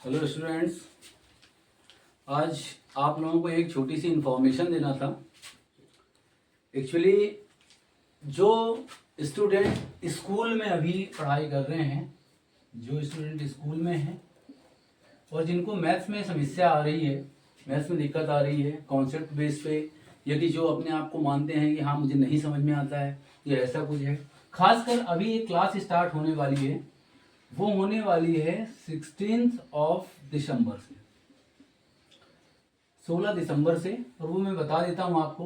Hello students, आज आप लोगों को एक छोटी सी इन्फॉर्मेशन देना था। एक्चुअली जो स्टूडेंट स्कूल में अभी पढ़ाई कर रहे हैं, जो स्टूडेंट स्कूल में हैं और जिनको मैथ्स में समस्या आ रही है, मैथ्स में दिक्कत आ रही है कॉन्सेप्ट बेस पे, या कि जो अपने आप को मानते हैं कि हाँ मुझे नहीं समझ में आता है या ऐसा कुछ है, खासकर अभी एक क्लास स्टार्ट होने वाली है। वो होने वाली है 16 दिसंबर से, 16 दिसंबर से। और वो मैं बता देता हूँ आपको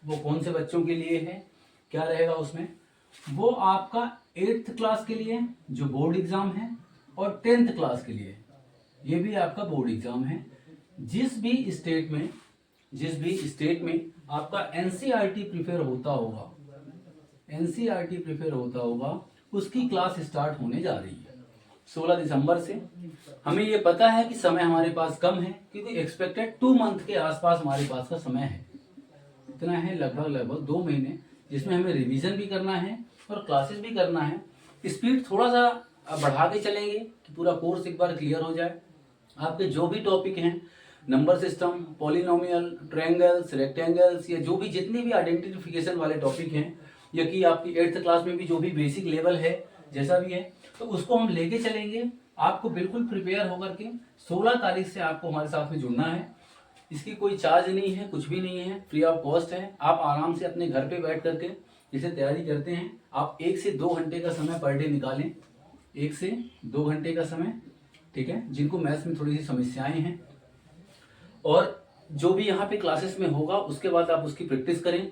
वो कौन से बच्चों के लिए है, क्या रहेगा उसमें। वो आपका 8th क्लास के लिए जो बोर्ड एग्जाम है और 10th क्लास के लिए ये भी आपका बोर्ड एग्जाम है। जिस भी स्टेट में आपका एनसीईआरटी प्रिपेयर होता होगा उसकी क्लास स्टार्ट होने जा रही है 16 दिसंबर से। हमें ये पता है कि समय हमारे पास कम है, क्योंकि एक्सपेक्टेड 2 मंथ के आसपास हमारे पास का समय है। इतना है, लगभग 2 महीने, जिसमें हमें रिवीजन भी करना है और क्लासेस भी करना है। स्पीड थोड़ा सा बढ़ा के चलेंगे कि पूरा कोर्स एक बार क्लियर हो जाए। आपके जो भी टॉपिक हैं, number system, polynomial, triangles, rectangles, या जो भी जितने भी आइडेंटिफिकेशन वाले टॉपिक हैं, या कि आपकी 8th क्लास में भी जो भी बेसिक लेवल है जैसा भी है, तो उसको हम लेके चलेंगे। आपको बिल्कुल प्रिपेयर होकर के 16 तारीख से आपको हमारे साथ में जुड़ना है। इसकी कोई चार्ज नहीं है, कुछ भी नहीं है, फ्री ऑफ कॉस्ट है। आप आराम से अपने घर पे बैठ करके इसे तैयारी करते हैं। आप 1 से 2 घंटे का समय पर डे निकालें, 1 से 2 घंटे का समय, ठीक है। जिनको मैथ्स में थोड़ी सी समस्याएं हैं, और जो भी यहाँ पे क्लासेस में होगा उसके बाद आप उसकी प्रैक्टिस करें।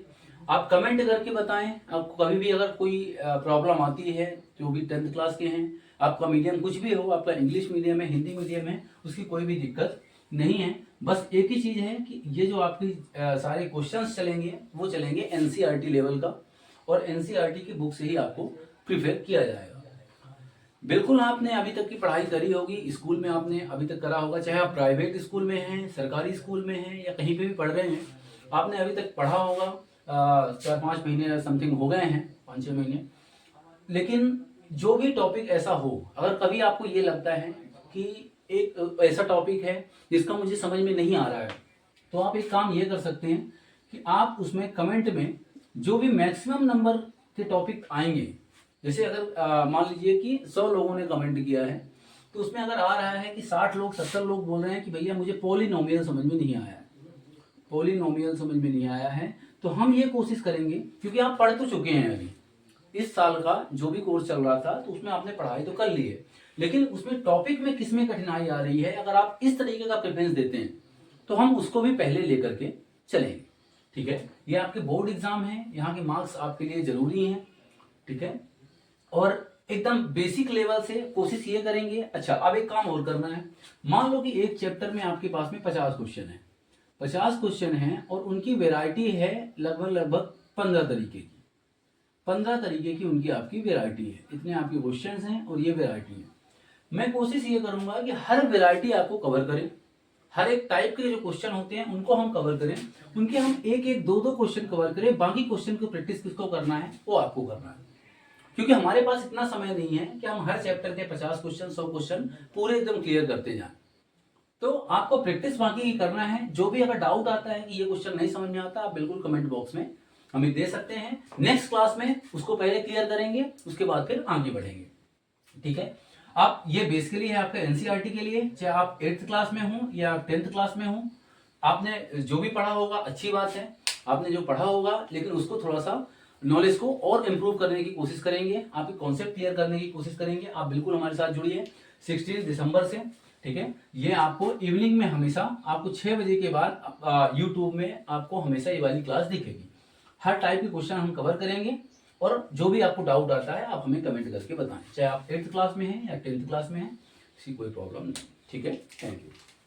आप कमेंट करके बताएं आपको कभी भी अगर कोई प्रॉब्लम आती है। जो भी 10th क्लास के हैं, आपका मीडियम कुछ भी हो, आपका इंग्लिश मीडियम है, हिंदी मीडियम है, उसकी कोई भी दिक्कत नहीं है। बस एक ही चीज है कि ये जो आपकी सारे क्वेश्चंस चलेंगे वो चलेंगे एनसीईआरटी लेवल का, और एनसीईआरटी की बुक से ही आपको प्रिपेयर किया जाएगा। बिल्कुल आपने अभी तक की पढ़ाई करी होगी, स्कूल में आपने अभी तक करा होगा, चाहे आप प्राइवेट स्कूल में हैं, सरकारी स्कूल में हैं, या कहीं पे भी पढ़ रहे हैं, आपने अभी तक पढ़ा होगा। 4-5 महीने समथिंग हो गए हैं, 5-6 महीने। लेकिन जो भी टॉपिक ऐसा हो, अगर कभी आपको ये लगता है कि एक ऐसा टॉपिक है जिसका मुझे समझ में नहीं आ रहा है, तो आप एक काम ये कर सकते हैं कि आप उसमें कमेंट में जो भी मैक्सिमम नंबर के टॉपिक आएंगे, जैसे अगर मान लीजिए कि 100 लोगों ने कमेंट किया है, तो उसमें अगर आ रहा है कि 60 लोग 70 लोग बोल रहे हैं कि भैया मुझे पॉलिनोमियल समझ में नहीं आया है, तो हम ये कोशिश करेंगे, क्योंकि आप पढ़ तो चुके हैं अभी, इस साल का जो भी कोर्स चल रहा था तो उसमें आपने पढ़ाई तो कर ली है, लेकिन उसमें टॉपिक में किसमें कठिनाई आ रही है, अगर आप इस तरीके का प्रेफरेंस देते हैं तो हम उसको भी पहले लेकर के चलेंगे, ठीक है। ये आपके बोर्ड एग्जाम है, यहाँ के मार्क्स आपके लिए जरूरी हैं, ठीक है। और एकदम बेसिक लेवल से कोशिश ये करेंगे। अच्छा, अब एक काम और करना है। मान लो कि एक चैप्टर में आपके पास में 50 क्वेश्चन है, 50 क्वेश्चन हैं, और उनकी वेराइटी है लगभग 15 तरीके की। 15 तरीके की उनकी आपकी वेराइटी है, इतने आपके क्वेश्चंस हैं और ये वेराइटी है। मैं कोशिश ये करूंगा कि हर वेराइटी आपको कवर करें, हर एक टाइप के जो क्वेश्चन होते हैं उनको हम कवर करें, उनके हम 1-1, 2-2 क्वेश्चन कवर करें। बाकी क्वेश्चन को प्रैक्टिस किसको करना है, वो आपको करना है, क्योंकि हमारे पास इतना समय नहीं है कि हम हर चैप्टर के 50 क्वेश्चन, 100 क्वेश्चन पूरे एकदम क्लियर करते जाएं। तो आपको प्रैक्टिस बाकी ही करना है। जो भी अगर डाउट आता है कि ये क्वेश्चन नहीं समझ में आता, आप बिल्कुल कमेंट बॉक्स में हमें दे सकते हैं। नेक्स्ट क्लास में उसको पहले क्लियर करेंगे, उसके बाद फिर आगे बढ़ेंगे, ठीक है। आप ये बेसिकली है आपका एनसीईआरटी के लिए, चाहे आप 8th क्लास में हो या 10th क्लास में हो, आपने जो भी पढ़ा होगा अच्छी बात है, आपने जो पढ़ा होगा, लेकिन उसको थोड़ा सा नॉलेज को और इम्प्रूव करने की कोशिश करेंगे, आपके कॉन्सेप्ट क्लियर करने की कोशिश करेंगे। आप बिल्कुल हमारे साथ जुड़िए 16 दिसंबर से, ठीक है। ये आपको इवनिंग में हमेशा आपको 6 बजे के बाद यूट्यूब में आपको हमेशा ये वाली क्लास दिखेगी। हर टाइप के क्वेश्चन हम कवर करेंगे, और जो भी आपको डाउट आता है आप हमें कमेंट करके बताएं, चाहे आप 8th क्लास में हैं या 10th क्लास में हैं, इसकी कोई प्रॉब्लम नहीं, ठीक है। Thank you.